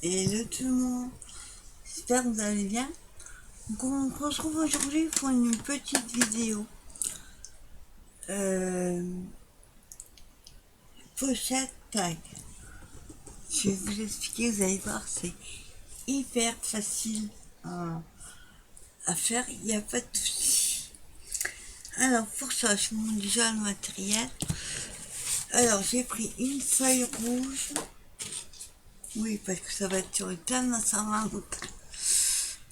Hello tout le monde, j'espère que vous allez bien. Donc on se retrouve aujourd'hui pour une petite vidéo pochette tag. Je vais vous expliquer, vous allez voir, c'est hyper facile à faire, il n'y a pas de souci. Alors pour ça, je vous montre déjà le matériel. Alors j'ai pris une feuille rouge, oui parce que ça va être sur le thème à Saint-Valentin.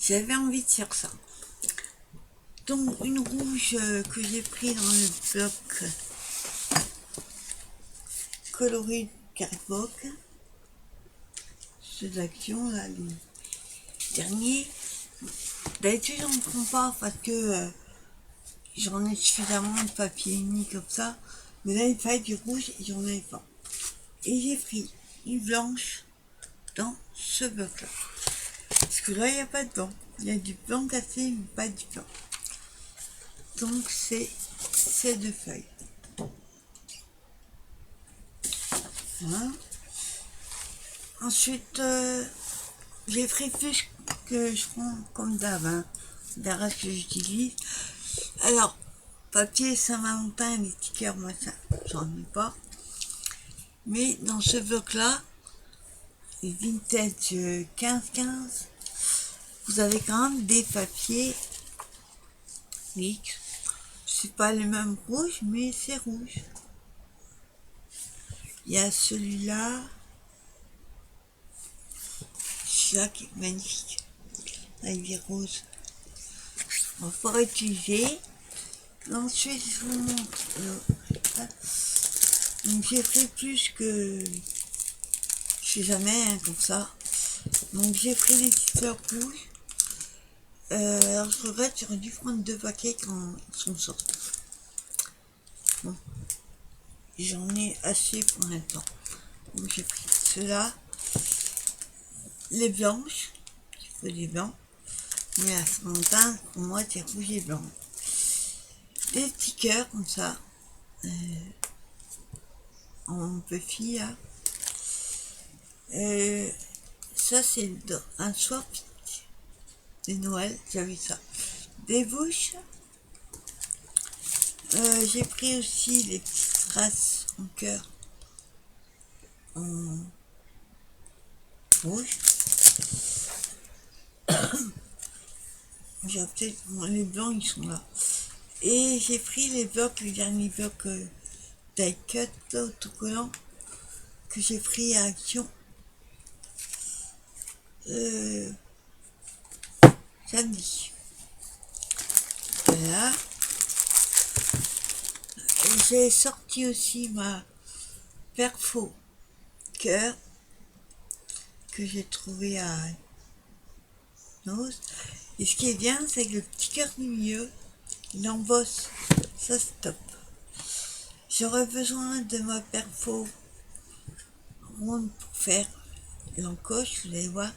J'avais envie de faire ça. Donc une rouge que j'ai pris dans le bloc coloris Cardbox, ceux d'action là, les derniers. D'habitude j'en prends pas parce que j'en ai suffisamment de papier uni comme ça, mais là il fallait du rouge et j'en avais pas. Et j'ai pris une blanche dans ce bloc là. Parce que là il n'y a pas de blanc. Il y a du blanc cassé mais pas du blanc. Donc c'est ces deux feuilles. Voilà. Ensuite j'ai pris plus que je prends comme d'hab, hein, des restes que j'utilise. Alors, papier Saint-Valentin, les stickers, moi ça, j'en ai pas. Mais dans ce bloc-là, Vintage 1515, vous avez quand même des papiers X. C'est pas le même rouge, mais c'est rouge. Il y a celui-là qui est magnifique, avec des roses. On va pouvoir utiliser. Ensuite, je vous montre. Donc j'ai pris plus que je sais jamais, hein, comme ça. Donc j'ai pris les stickers rouges. Alors je regrette, j'aurais dû prendre 2 paquets quand ils sont sortis. Bon, j'en ai assez pour l'instant. Donc j'ai pris ceux-là, les blanches, il faut des blancs, mais à ce moment-là, pour moi c'est rouge et blanc. Des stickers comme ça, en puffy là. Ça c'est un swap de Noël, j'avais ça. Des bouches. J'ai pris aussi les petites traces en cœur en rouge. J'ai peut-être les blancs, ils sont là. Et j'ai pris les blocs, les derniers blocs die cut autocollants que j'ai pris à Action samedi. Voilà. J'ai sorti aussi ma perfo cœur que j'ai trouvé à Nose. Et ce qui est bien, c'est que le petit cœur du milieu, il embosse. Ça, c'est top. J'aurais besoin de ma perfo ronde pour faire l'encoche, vous allez voir.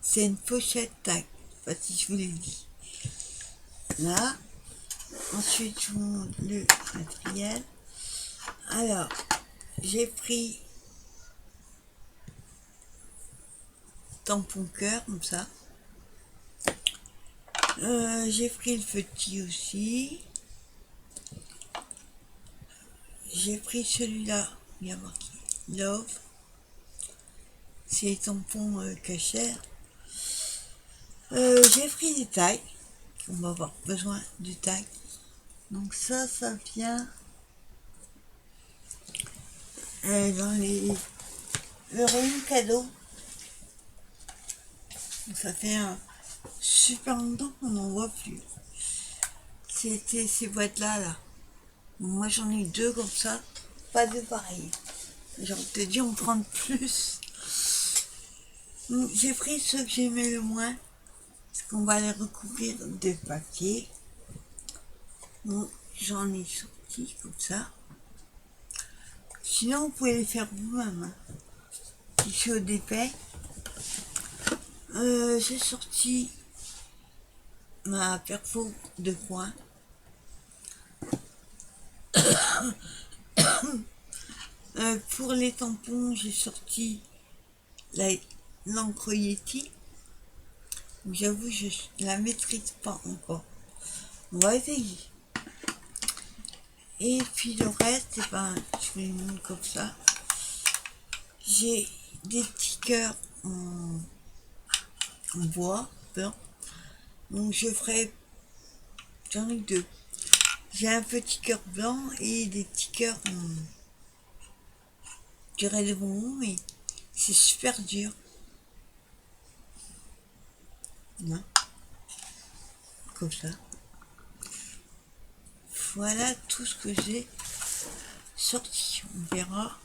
C'est une pochette tag. Je sais pas si je vous l'ai dit. Là. Ensuite, je vous montre le matériel. Alors, j'ai pris tampon cœur, comme ça. J'ai pris le petit aussi. J'ai pris celui-là, il y a marqué Love. C'est les tampons cachers. J'ai pris des tailles. On va avoir besoin de tailles. Donc ça vient dans les Halloween cadeaux. Ça fait un super longtemps qu'on n'en voit plus. C'était ces boîtes-là, là. Moi, j'en ai 2 comme ça. Pas 2 pareils. J'aurais peut-être dû en prendre plus. J'ai pris ceux que j'aimais le moins. Parce qu'on va les recouvrir de papier. Bon, j'en ai sorti comme ça. Sinon, vous pouvez les faire vous-même. Hein. Si c'est au dépêt. J'ai sorti ma perfo de points. Pour les tampons, j'ai sorti l'encre Yeti. J'avoue, je la maîtrise pas encore. On va essayer. Et puis le reste, eh ben, je vous les montre comme ça. J'ai des petits cœurs en bois blanc. Donc je ferai, j'en ai deux. J'ai un petit cœur blanc et des petits cœurs en, je dirais des bonbons, mais c'est super dur. Non, comme ça. Voilà tout ce que j'ai sorti. On verra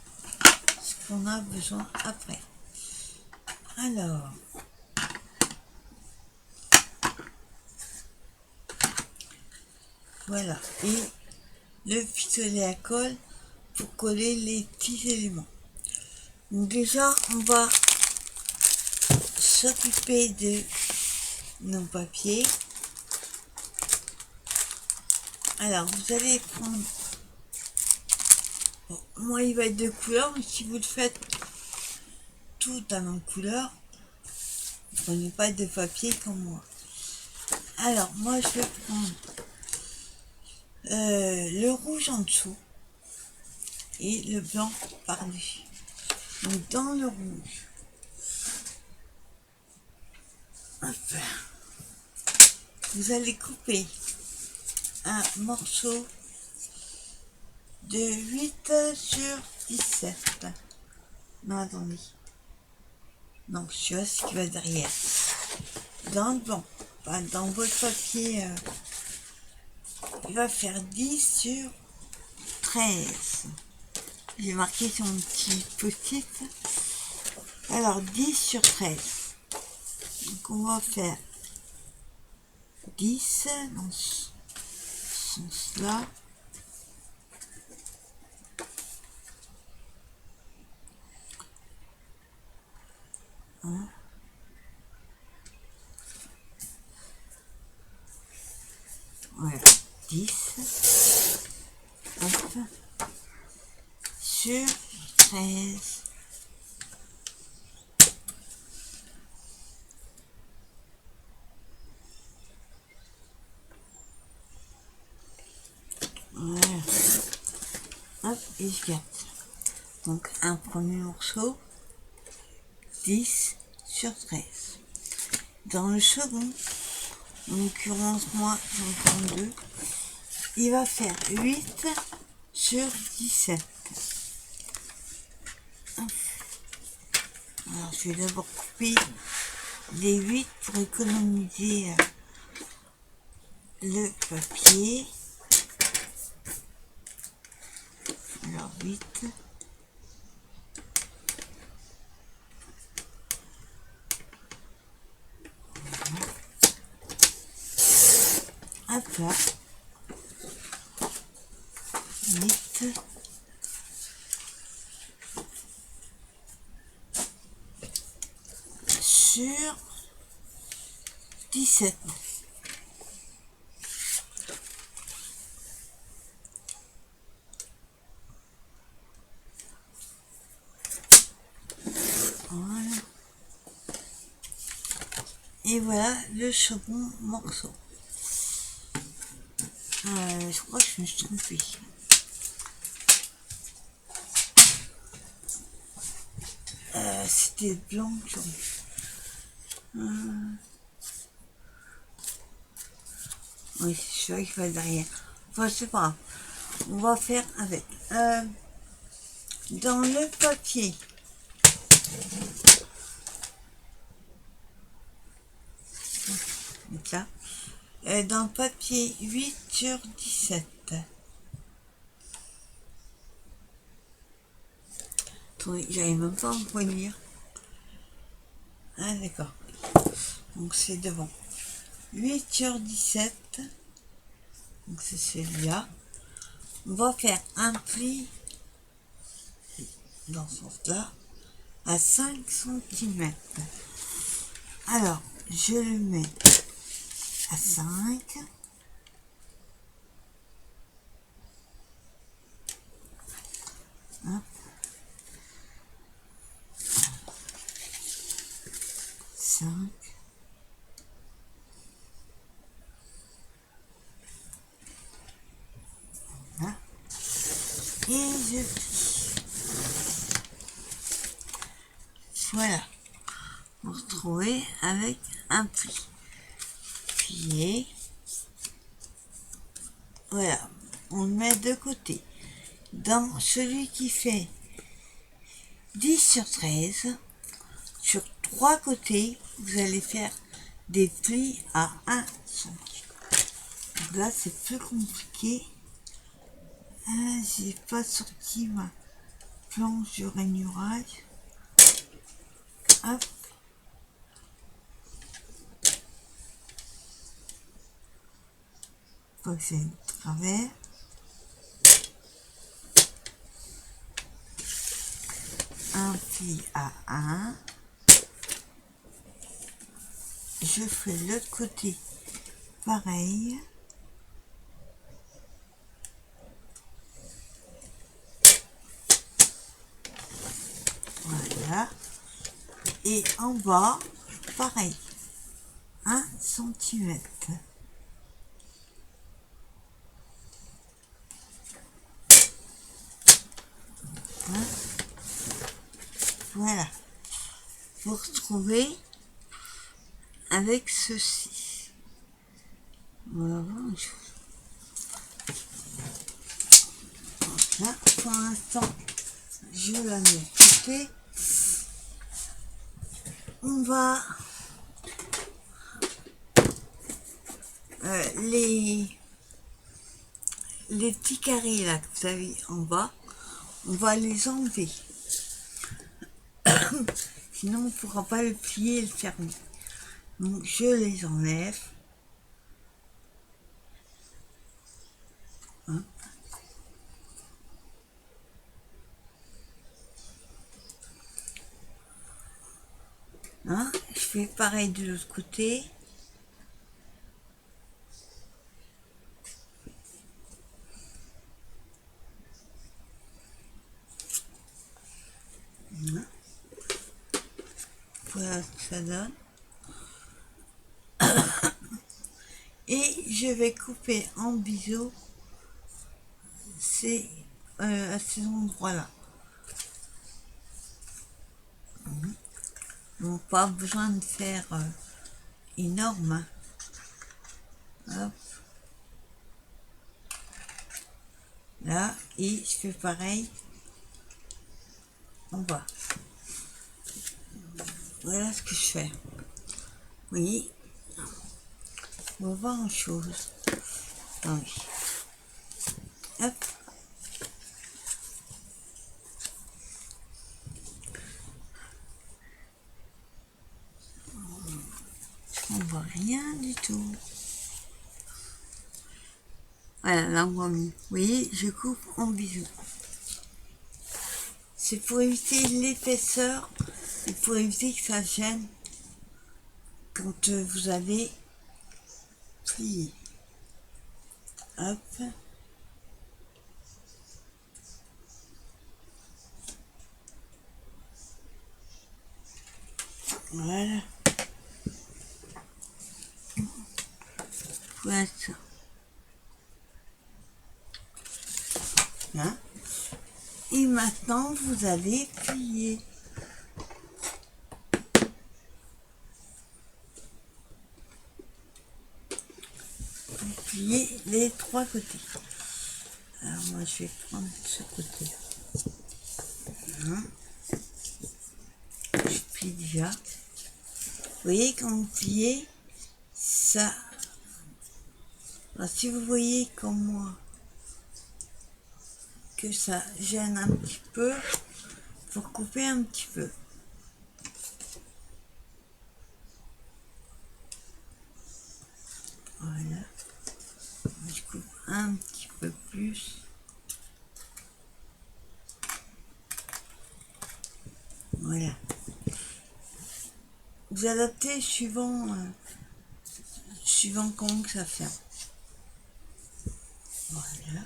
ce qu'on a besoin après. Alors, voilà. Et le pistolet à colle pour coller les petits éléments. Donc déjà, on va s'occuper de nos papiers. Alors, vous allez prendre... Bon, moi, il va être de couleur, mais si vous le faites tout à même couleur, vous prenez pas de papier comme moi. Alors, moi, je vais prendre le rouge en dessous et le blanc par-dessus. Donc, dans le rouge, hop, vous allez couper un morceau de 8 sur 17. Non, attendez. Non, je vois ce qui va derrière. Dans le blanc, enfin, dans votre papier, il va faire 10 sur 13. J'ai marqué sur mon petit post-it. Alors, 10 sur 13. Donc, on va faire 10 dans ce sens-là. Hein. Voilà, 10. Hop. Sur 13. Voilà. Hop, et je garde. Donc, un premier morceau. 10 sur 13. Dans le second, en l'occurrence moi j'en prends 2, il va faire 8 sur 17. Alors je vais d'abord couper les 8 pour économiser le papier. Alors 8. Hop là. 8. Sur 17. Voilà. Et voilà le second morceau. Je crois que je me suis trompée. C'était blanc. Oui, c'est vrai qu'il va derrière. Enfin, c'est pas grave. On va faire avec. Dans le papier. Ça. Dans le papier 8 sur 17. Attendez, j'arrive même pas à me relire. Ah d'accord. Donc c'est devant. 8 sur 17. Donc c'est celui-là. On va faire un pli dans ce sens-là à 5 cm. Alors, je le mets à 5. Hop. 5. Voilà. Et je plie. Voilà. Vous retrouvez avec un pli. Plié. Voilà. On le met de côté. Dans celui qui fait 10/13, sur 3 côtés, vous allez faire des plis à 1 cm. Là, c'est plus compliqué. Ah, j'ai pas sorti ma planche du rainurage. Hop. Faut que c'est travers. Un pli à 1. Je fais l'autre côté pareil. Voilà. Et en bas, pareil. 1 cm. Voilà. Vous retrouvez avec ceci. Voilà. Là, pour l'instant, je la mets de côté. On va les petits carrés là que vous avez en bas, on va les enlever. Sinon, on ne pourra pas le plier et le fermer. Donc, je les enlève. Hein. Hein. Je fais pareil de l'autre côté. Hein. Voilà ce que ça donne. Et je vais couper en biseau à ces endroits-là. Donc pas besoin de faire énorme. Hop. Là, et je fais pareil en bas. Voilà ce que je fais. Oui. On va voir une chose. Oui. Hop. On voit rien du tout. Voilà, là on voit mieux. Vous voyez, je coupe en biseau. C'est pour éviter l'épaisseur et pour éviter que ça gêne quand vous avez plié. Hop. Voilà. Voilà ça. Hein. Et maintenant, vous allez plier. Vous pliez les 3 côtés. Alors moi, je vais prendre ce côté. Hein. Je plie déjà. Vous voyez, quand vous pliez, ça... Alors, si vous voyez comme moi que ça gêne un petit peu, faut couper un petit peu. Voilà. Je coupe un petit peu plus. Voilà. Vous adaptez suivant comment que ça fait. Voilà.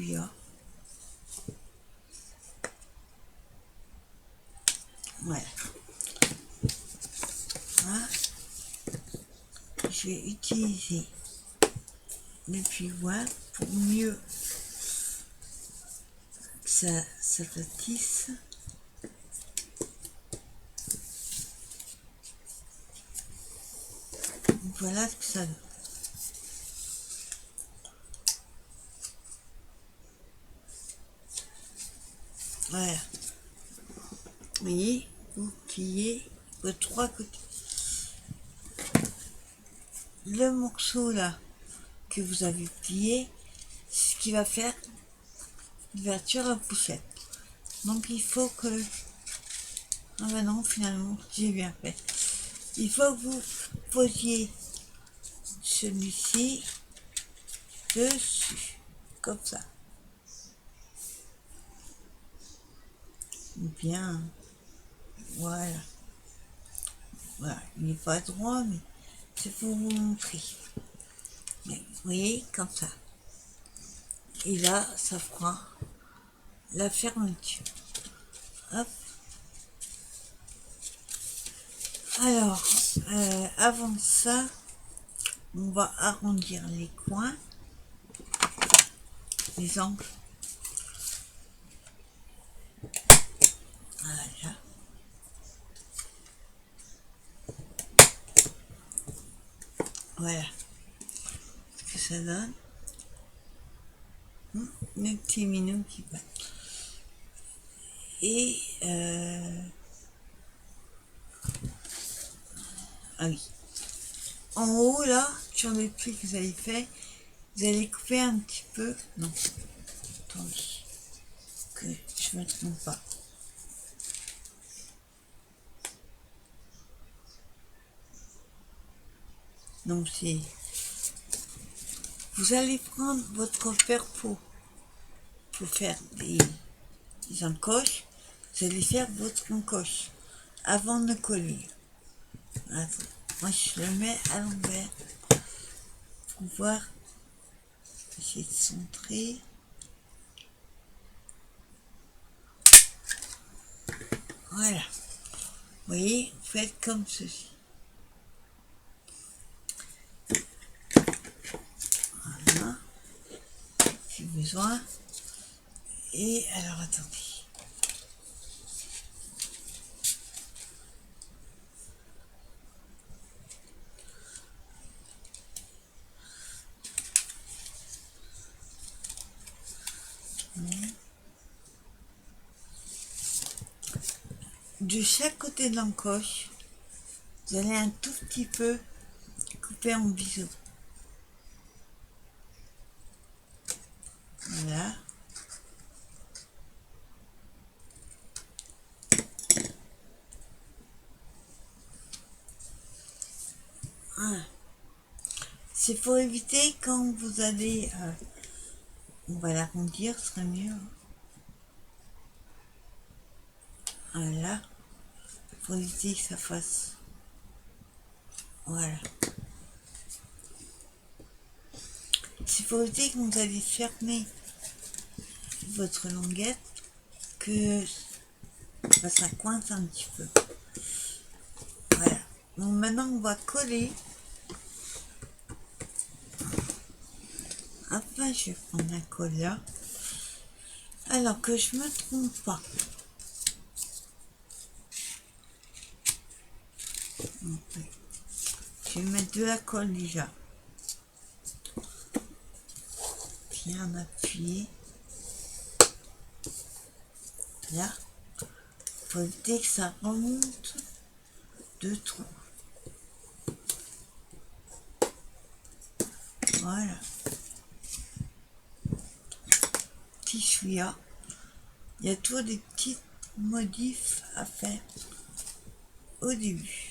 essuie-là. Voilà. Là, je vais utiliser le puits-voile pour mieux que ça s'aplattisse. Voilà ce que ça donne. Voilà. Vous voyez, vous pliez aux trois côtés. Le morceau là que vous avez plié, c'est ce qui va faire l'ouverture à la pochette. Donc il faut que... Ah ben non, finalement, j'ai bien fait. Il faut que vous posiez celui-ci dessus, comme ça. Bien, voilà. Voilà, il n'est pas droit, mais c'est pour vous montrer. Mais vous voyez, comme ça. Et là, ça fera la fermeture. Hop. Alors, avant ça, on va arrondir les coins, les angles. Voilà. Voilà ce que ça donne. Le petit minou qui va. Et ah oui. En haut là, sur le pli que vous avez fait, vous allez couper un petit peu. Non. Attendez. Que je me trompe pas. Donc c'est... Vous allez prendre votre pare-faux pour faire des encoches. Vous allez faire votre encoche avant de coller. Attends, moi je le mets à l'envers pour pouvoir essayer de centrer. Voilà. Vous voyez, vous faites comme ceci. Voilà. Si besoin. Et alors attendez. De chaque côté de l'encoche, vous allez un tout petit peu couper en biseau. Voilà. Voilà. C'est pour éviter quand vous allez... on va l'arrondir, ce serait mieux. Voilà. Pour éviter que ça fasse... Voilà. C'est pour éviter que vous allez fermer votre languette, que ça coince un petit peu. Voilà. Donc maintenant on va coller. Enfin je vais prendre un colle là. Alors que je me trompe pas. Je vais mettre de la colle déjà. Bien appuyé. Là. Faut éviter que ça remonte de trop. Voilà. Petit chouïa. Il y a toujours des petites modifs à faire au début.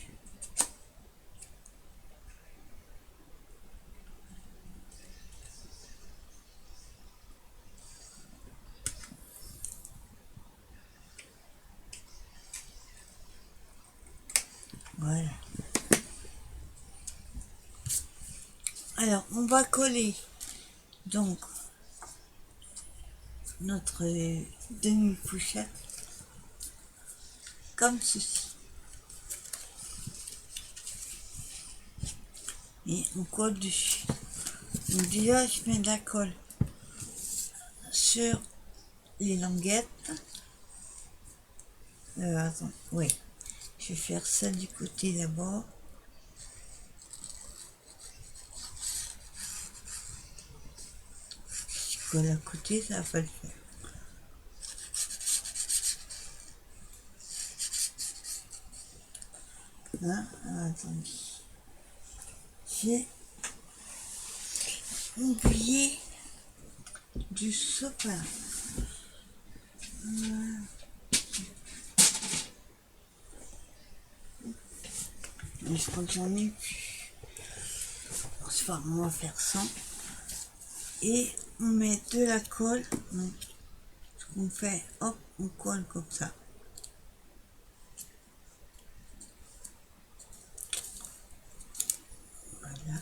Voilà. Alors, on va coller donc notre demi-pochette comme ceci. Et on colle dessus. Donc déjà, je mets de la colle sur les languettes. Attends, oui. Je vais faire ça du côté d'abord. Si je colle à côté, ça va pas le faire. Là, attendez. J'ai oublié du sopalin. Mais je crois que j'en ai plus. C'est pas, on va faire ça. Et on met de la colle. Donc, ce qu'on fait, hop, on colle comme ça. Voilà.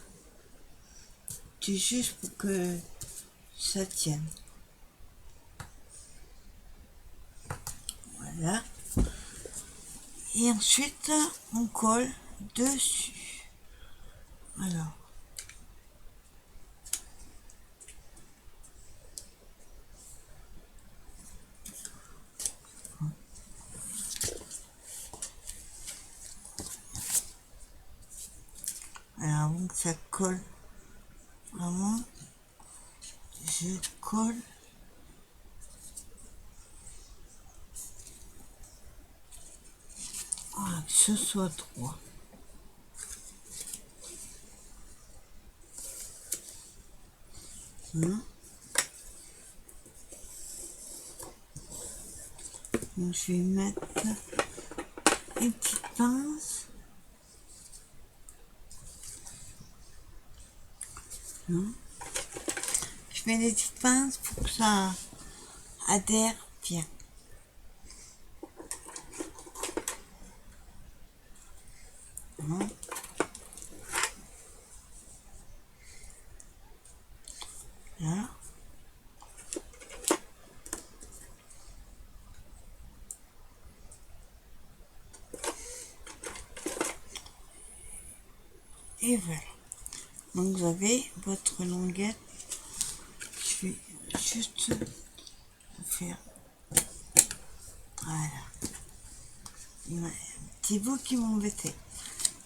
C'est juste pour que ça tienne. Voilà. Et ensuite, on colle dessus. Alors. Alors, avant que ça colle, vraiment, je colle. Voilà, que ce soit droit. Donc, je vais mettre une petite pince. Je mets des petites pinces pour que ça adhère bien. Là. Et voilà. Donc vous avez votre languette. Je vais juste faire. Voilà. Il y a un petit bout qui m'embêtait.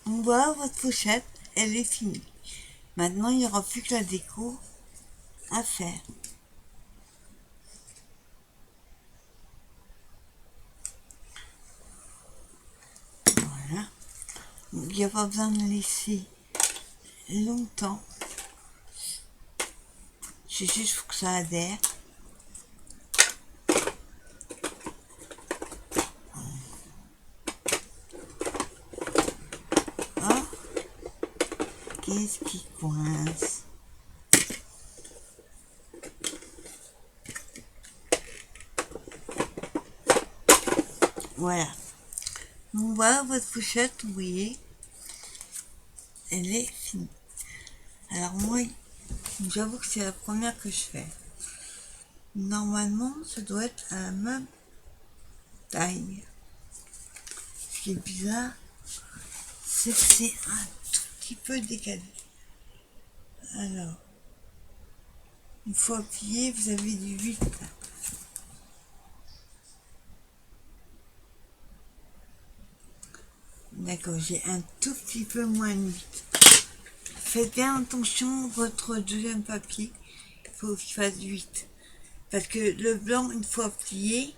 On voit votre pochette, elle est finie. Maintenant, il n'y aura plus que la déco à faire. Voilà. Donc, il n'y a pas besoin de laisser longtemps. C'est juste pour que ça adhère. Oh, qu'est-ce qui coince? Voilà. Donc voilà votre pochette, vous voyez, elle est finie. Alors moi, j'avoue que c'est la première que je fais. Normalement, ça doit être à la même taille. Ce qui est bizarre, c'est que c'est un tout petit peu décalé. Alors, une fois plié, vous avez du 8. D'accord, j'ai un tout petit peu moins de 8. Faites bien attention, votre deuxième papier, il faut qu'il fasse 8. Parce que le blanc, une fois plié,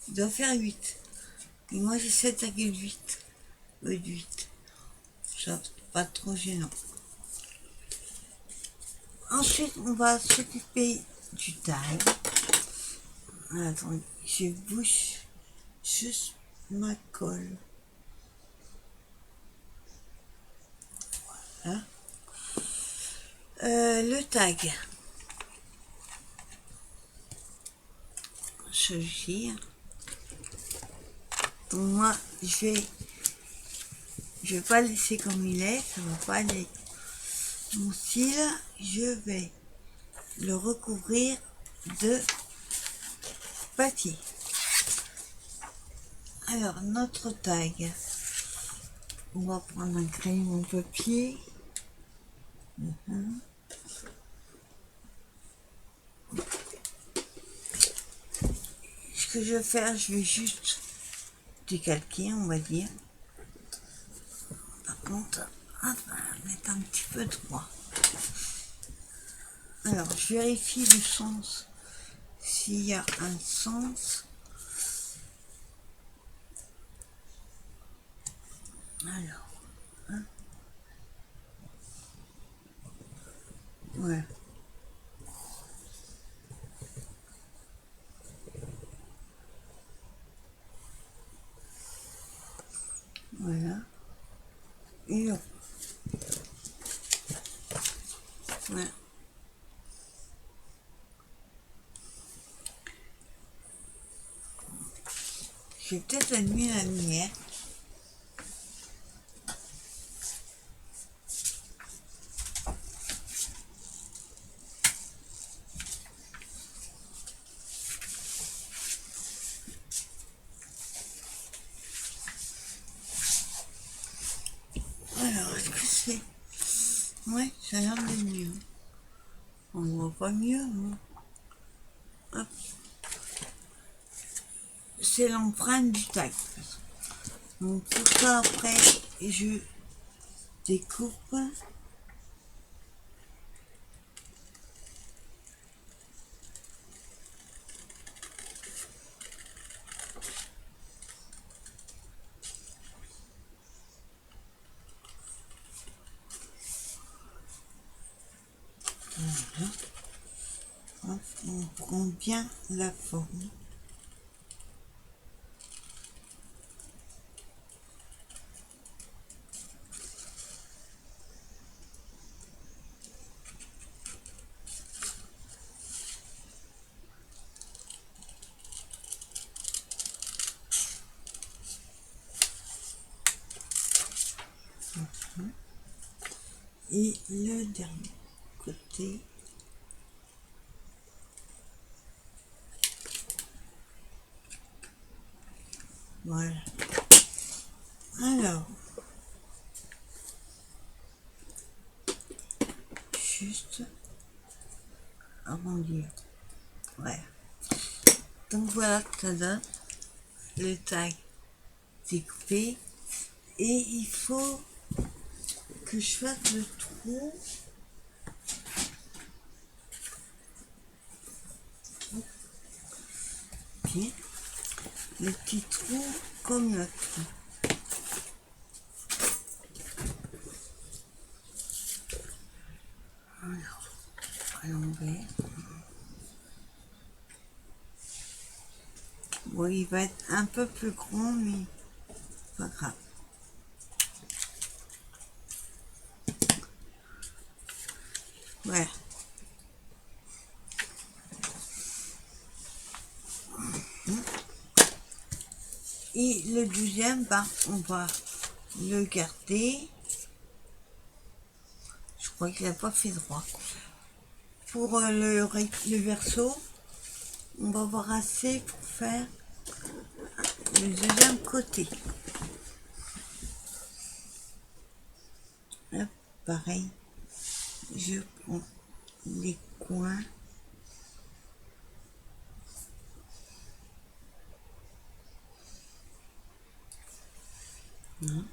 il doit faire 8. Et moi, j'ai 7,8 au lieu de 8. Ça, c'est pas trop gênant. Ensuite, on va s'occuper du taille. Attendez, je bouche juste ma colle. Voilà. Le tag. Celui-ci. Donc moi, je vais pas le laisser comme il est, ça va pas aller. Mon cil, je vais le recouvrir de papier. Alors, notre tag. On va prendre un crayon papier. Ce que je vais faire, je vais juste décalquer, on va dire. Par contre, on va mettre un petit peu droit. Alors, je vérifie le sens. S'il y a un sens. Alors, hein. Ouais. Voilà. Et là. Voilà. J'ai peut-être allumé la lumière. Alors, est-ce que c'est... Ouais, ça a l'air de mieux. On ne voit pas mieux, hein. Hop. C'est l'empreinte du tag. Donc pour ça, après, je découpe. Voilà. Hop, on prend bien la forme. Et le dernier côté. Voilà. Alors, juste arrondir. Voilà. Donc voilà, ça donne le tag découpé. Et il faut que je fasse le trou. Bien. Le petit trou comme le trou. Alors, à l'envers. Bon, il va être un peu plus grand, mais pas grave. Voilà. Et le deuxième, ben, on va le garder. Je crois qu'il n'a pas fait droit. Pour le verso, on va avoir assez pour faire le deuxième côté. Là, pareil, je prends les coins. Hein.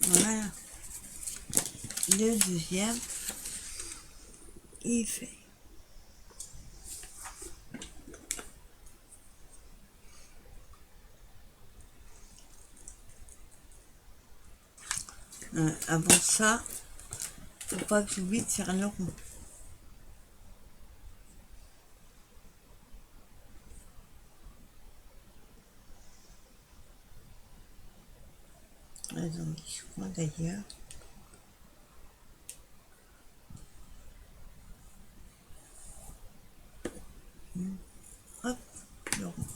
Voilà. Le deuxième, il fait. Avant ça, faut pas que j'oublie de faire le rond. Donc, je crois d'ailleurs. Hop, le rond.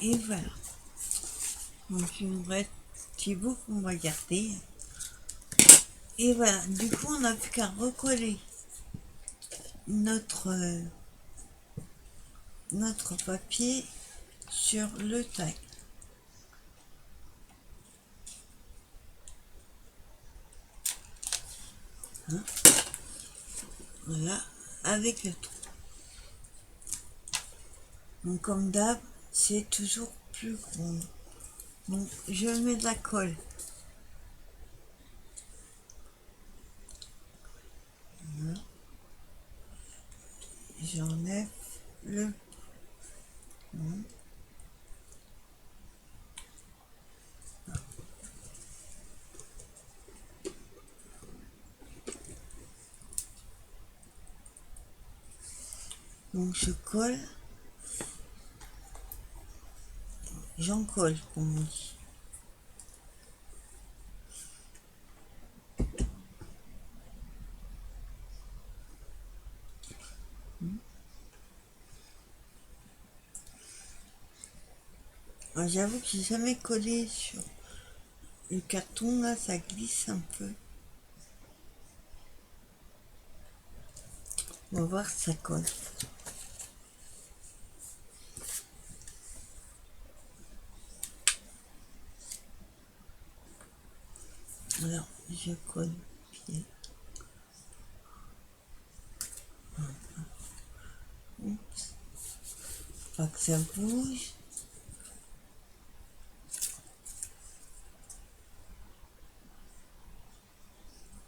Et voilà. Donc il nous reste un petit bout qu'on va garder. Et voilà, du coup on n'a plus qu'à recoller notre papier sur le taille. Hein, voilà, avec le trou. Donc comme d'hab, c'est toujours plus gros. Donc je mets de la colle. Voilà. J'enlève le... Donc je colle, j'en colle comme on dit. J'avoue que j'ai jamais collé sur le carton, là ça glisse un peu. On va voir si ça colle. Alors je colle bien. Oups. Pas que ça bouge.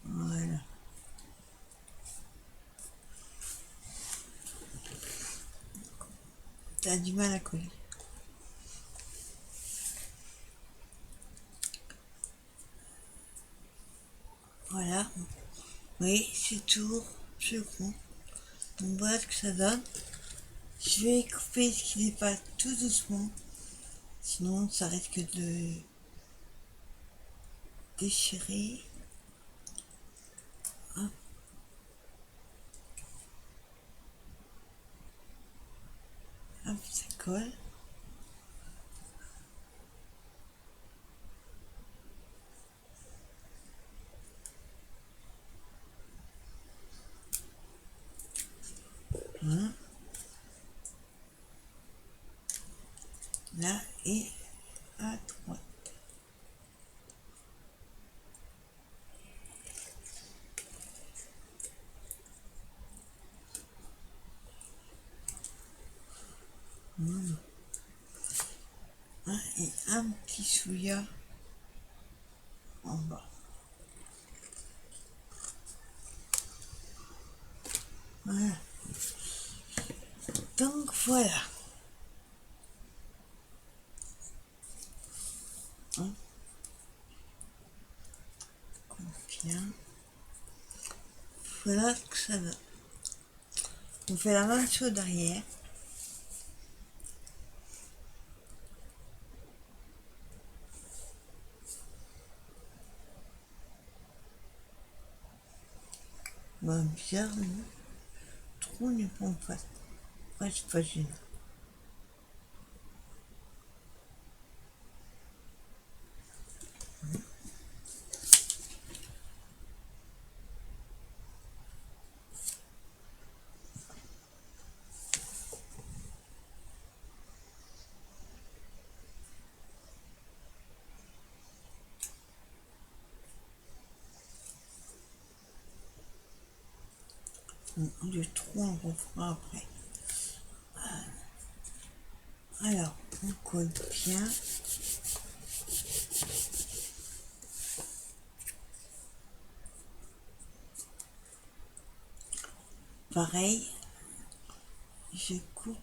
Voilà. T'as du mal à coller. Voilà. Oui, c'est toujours plus gros. Donc voilà ce que ça donne. Je vais couper ce qui n'est pas tout doucement. Sinon ça risque de déchirer. Hop. Hop, ça colle. Voilà. Là et à droite. Voilà. Et un petit souillard en bas. Voilà. Donc voilà. Hein, bien. Voilà ce que ça donne. On fait la même chose derrière. Bah, bizarre, le trou n'est pas en face. Ouais, c'est pas gênant. Le trou, on le refera après. Alors, on colle bien. Pareil, je coupe.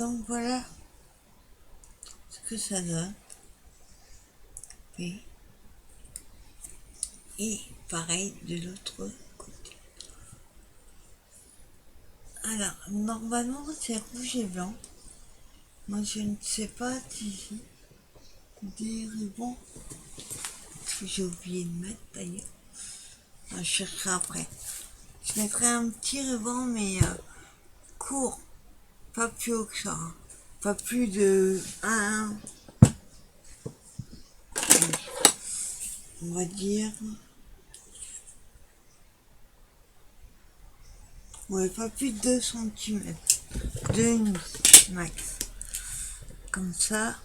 Donc voilà ce que ça donne. Et pareil de l'autre côté. Alors, normalement, c'est rouge et blanc. Moi, je ne sais pas si des rubans que j'ai oublié de mettre d'ailleurs. Je chercherai après. Je mettrai un petit ruban, mais court, pas plus haut que ça. Hein. Pas plus de 1, on va dire. Ouais, pas plus de 2 cm. 2,5 max. Comme ça,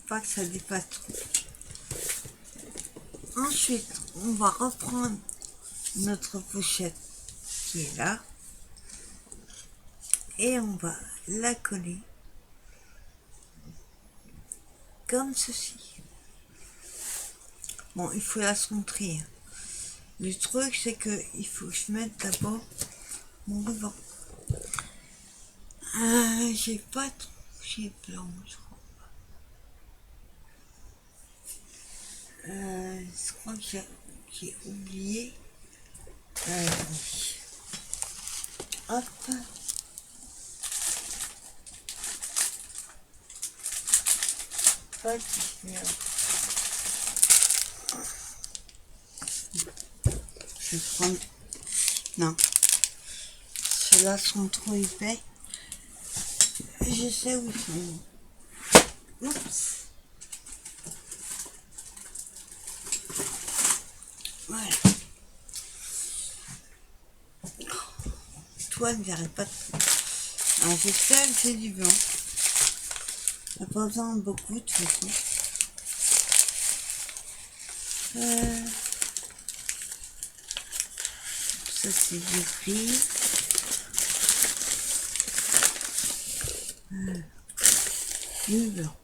pas que ça dépasse trop. Ensuite, on va reprendre notre pochette qui est là et on va la coller comme ceci. Bon, il faut la centrer. Le truc, c'est que il faut que je mette d'abord mon ruban. J'ai pas trop, j'ai blanc, je crois. Je crois que j'ai oublié. Oui. Hop. Pas de je vais prendre. Non. Ceux-là sont trop épais. Je sais où ils sont. Oups. Voilà. Toi, ne verrait pas de... Alors, j'espère que c'est du blanc. Il n'y a pas besoin de beaucoup, de toute façon. Ça, c'est du gris. Du blanc.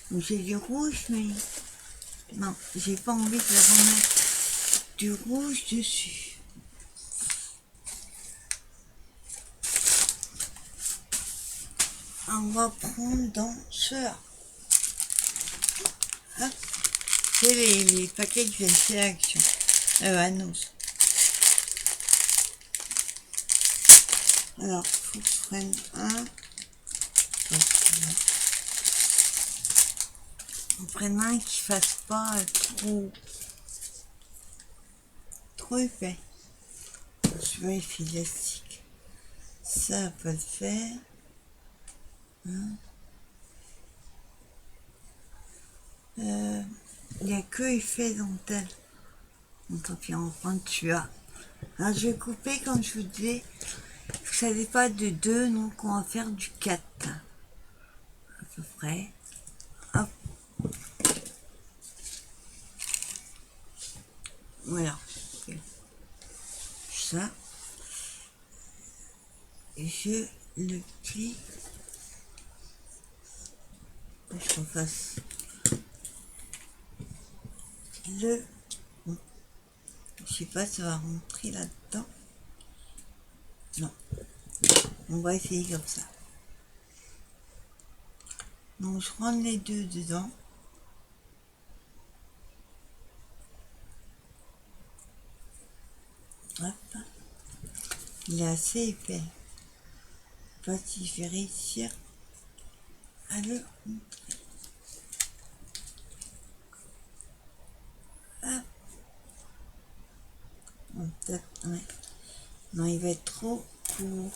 Donc, j'ai du rouge, mais... Non, j'ai pas envie de remettre du rouge dessus. On va prendre dans ceux-là. C'est les paquets de VC Action. Annonce. Alors, faut que je prenne un. On prenne un qui fasse pas trop épais. Je mets les fils élastiques. Ça va pas le faire. Hein. Il n'y a que effet dentelle. Donc tant pis, on va prendre celui-là. Alors je vais couper comme je vous disais. Ça n'est pas de 2, donc on va faire du 4. À peu près. Hop. Voilà. Ça. Et je le plie. Je refasse le... Je sais pas si ça va rentrer là-dedans. Non. On va essayer comme ça. Donc je prends les deux dedans. Hop. Il est assez épais. Je sais pas si je vais réussir à le montrer. Hop. Bon, peut-être, ouais. Non, il va être trop court.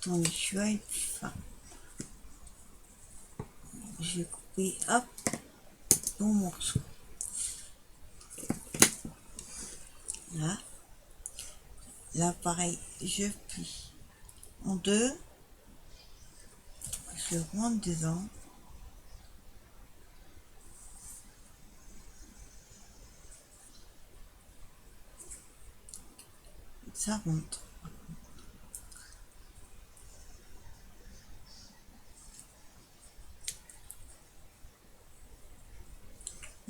Ton choix est plus fin. Je vais couper, hop, bon morceau. Là. Là, pareil, je plie en deux. Je rentre dedans. Ça rentre.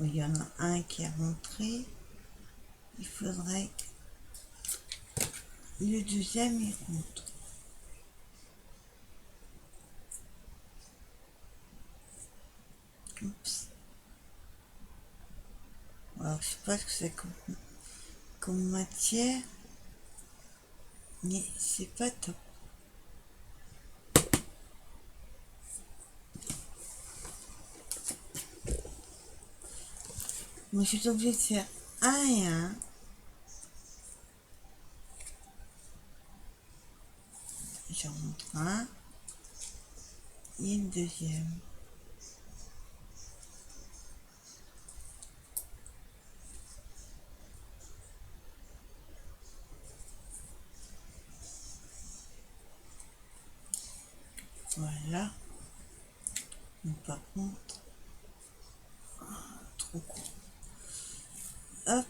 il y en a un qui est rentré. Il faudrait que le deuxième il rentre. Oups. Alors je sais pas ce que c'est comme matière, mais c'est pas top. Moi je suis obligée de faire un et un. J'en montre un et le deuxième. Voilà. Mais par contre, trop court. Hop.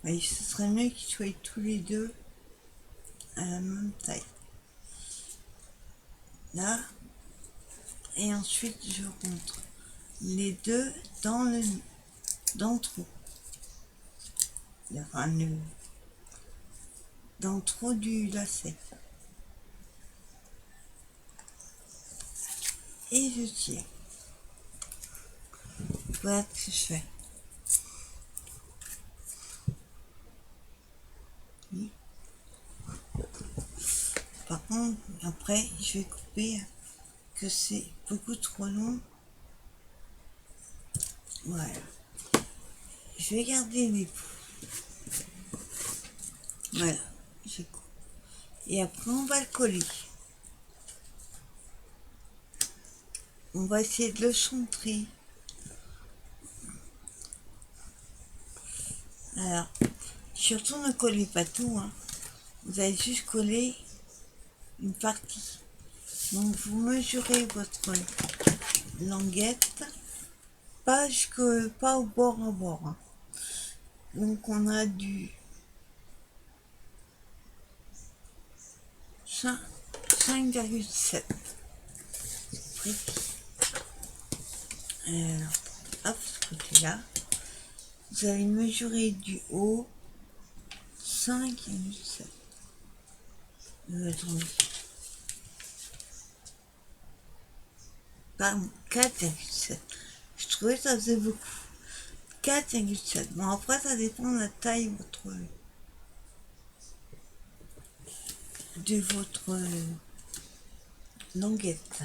Oui, ce serait mieux qu'ils soient tous les deux à la même taille. Là. Et ensuite, je rentre les deux dans le trou. Enfin, dans le trou du lacet. Et je tire. Voilà ce que je fais. Oui. Par contre, après, je vais couper que c'est beaucoup trop long. Voilà. Je vais garder les bouts. Voilà. Je coupe. Et après, on va le coller. On va essayer de le centrer. Alors, surtout ne collez pas tout. Hein. Vous allez juste coller une partie. Donc, vous mesurez votre languette, pas au bord à bord. Hein. Donc, on a du 5,7. Alors, hop, ce côté-là. Vous allez mesurer du haut 5,7. Attendez. Pardon, 4,7. Je trouvais que ça faisait beaucoup. 4,7. Bon, après, ça dépend de la taille de votre languette.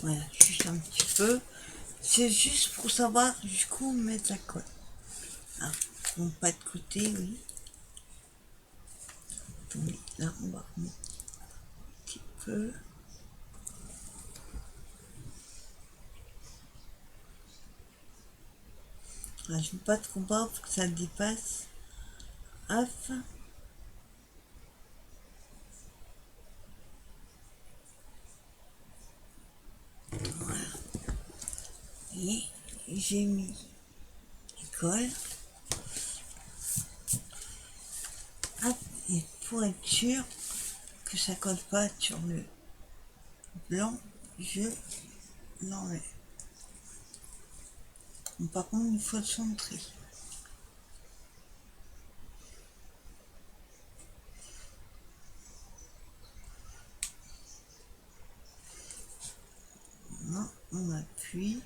Voilà, juste un petit peu. C'est juste pour savoir jusqu'où mettre la colle. Ah, bon, pas de côté, oui. Attendez, là, on va remettre un petit peu. Ah, je ne veux pas trop bas pour que ça dépasse. Hop. Voilà. Et j'ai mis les colles. Hop. Et pour être sûr que ça colle pas sur le blanc, je l'enlève. Par contre, il faut le centrer. Non, on appuie.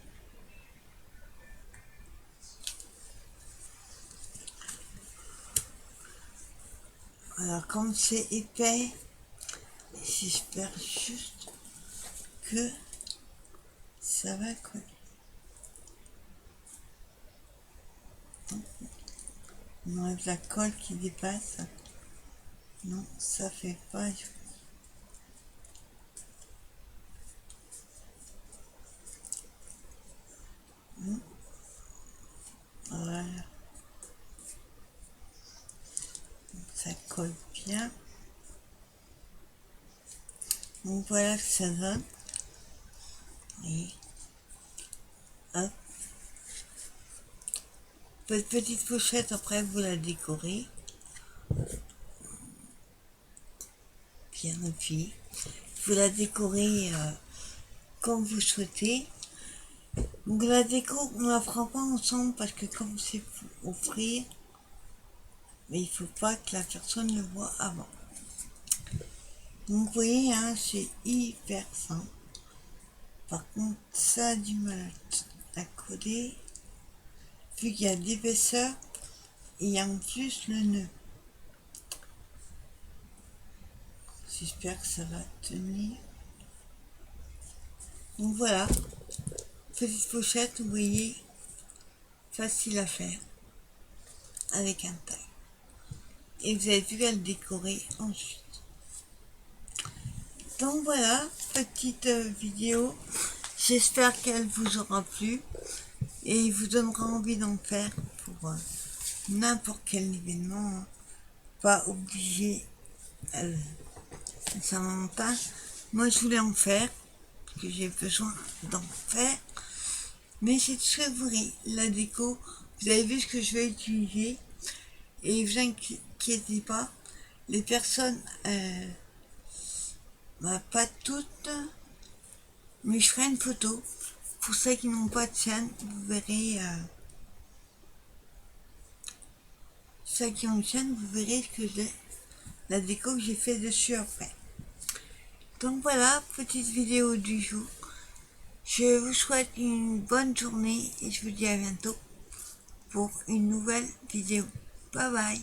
Alors, comme c'est épais, j'espère juste que ça va coller. On enlève la colle qui dépasse. Non, ça fait pas. Voilà. Ça colle bien. Donc voilà ce que ça donne. Et hop. Votre petite pochette, après vous la décorez. Bien appuyée. vous la décorez comme vous souhaitez. Donc la déco, on la fera pas ensemble parce que comme c'est pour offrir, mais il faut pas que la personne le voit avant. Donc vous voyez, hein, c'est hyper simple. Par contre, ça a du mal à coller, vu qu'il y a l'épaisseur et il y a en plus le nœud. J'espère que ça va tenir. Donc voilà, petite pochette, vous voyez, facile à faire avec un taille. Et vous avez vu à le décorer ensuite. Donc voilà, petite vidéo. J'espère qu'elle vous aura plu et vous donnera envie d'en faire pour n'importe quel événement. Hein. Pas obligé Saint-Valentin. Moi, je voulais en faire parce que j'ai besoin d'en faire. Mais c'est tout ce que vous voulez. La déco, vous avez vu ce que je vais utiliser. Et vous inquiétez pas, les personnes, pas toutes, mais je ferai une photo. Pour ceux qui n'ont pas de chaîne, vous verrez, ceux qui ont une chaîne, vous verrez ce que j'ai, la déco que j'ai fait dessus après. Donc voilà, petite vidéo du jour. Je vous souhaite une bonne journée et je vous dis à bientôt pour une nouvelle vidéo. Bye bye.